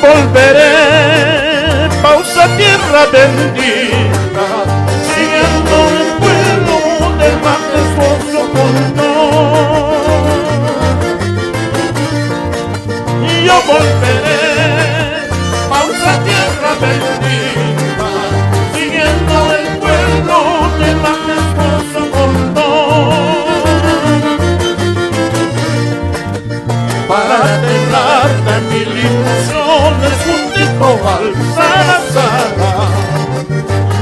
volveré, pausa tierra bendita, siguiendo el vuelo del majestuoso cordón. Y yo volveré, pausa tierra bendita, siguiendo el vuelo del majestuoso cordón, para temblar mil ilusiones juntico al Salazar.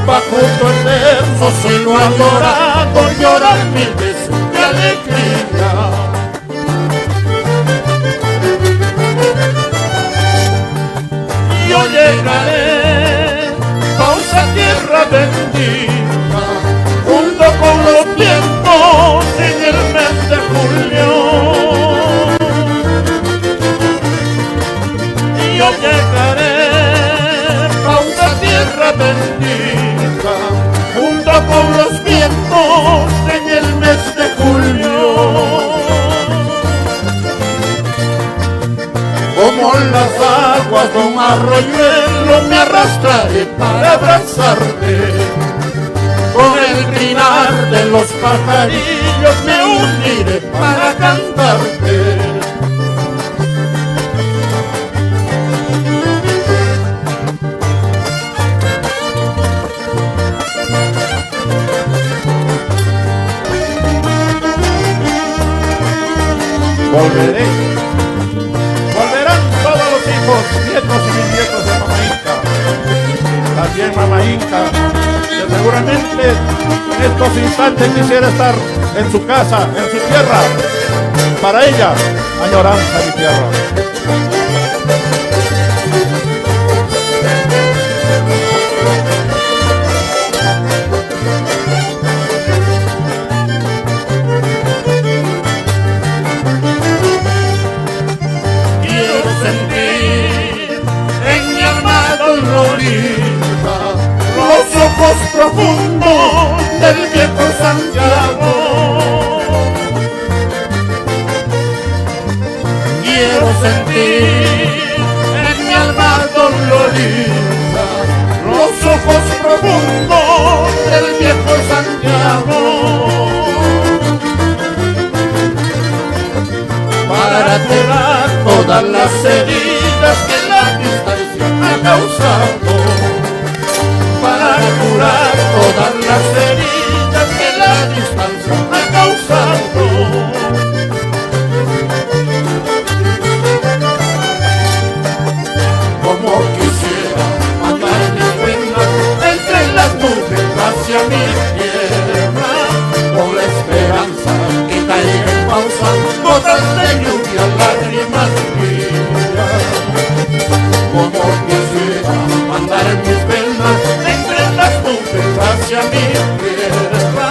Bajo tu eterno seno adorado llorar mil veces de alegría. Yo llegaré, pausa tierra bendita, junto con los vientos en el mes de julio. Yo llegaré, pausa tierra bendita, junto con los vientos en el mes de julio. Como las aguas de un arroyuelo me arrastraré para abrazarte, con el trinar de los pajarillos me uniré para cantarte. Volveré, volverán todos los hijos, nietos y bisnietos de Mama Inca. También Mama Inca, que seguramente en estos instantes quisiera estar en su casa, en su tierra. Para ella, añoranza mi tierra. Los ojos profundos del viejo Santiago. Quiero sentir en mi alma dolorida los ojos profundos del viejo Santiago, para curar todas las heridas que la distancia ha causado, para curar todas las heridas que la distancia ha causado. Como quisiera mandar mis penas entre las nubes hacia mi tierra, con la esperanza que caiga en pausa gotas de lluvia, lágrimas mías. Como quisiera mandar mis penas entre las nubes hacia mi tierra,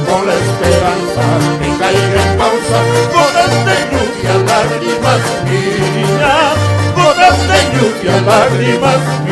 con la esperanza que caiga en pausa gotas de lluvia, lágrimas mías, gotas de lluvia, lágrimas mías.